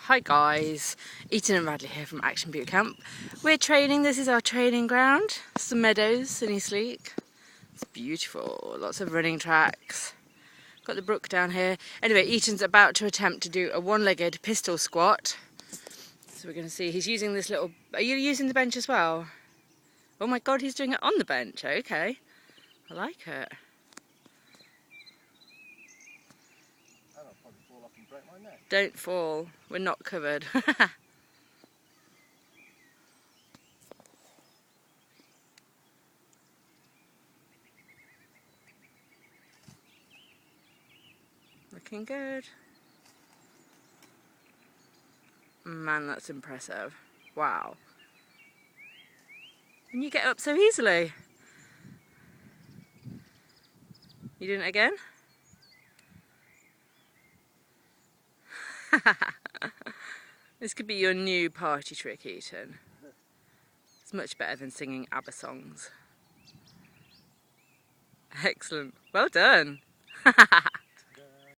Hi guys, Eaton and Radley here from Action Boot Camp. We're training, this is our training ground. Some meadows, sunny sleek. It's beautiful, lots of running tracks. Got the brook down here. Anyway, Eaton's about to attempt to do a one-legged pistol squat. So we're going to see, he's using this little... Are you using the bench as well? Oh my god, he's doing it on the bench, okay. I like it. I'll probably fall off and break my neck. Don't fall, we're not covered. Looking good. Man, that's impressive. Wow. And you get up so easily. You doing it again? This could be your new party trick, Eaton. It's much better than singing ABBA songs. Excellent. Well done.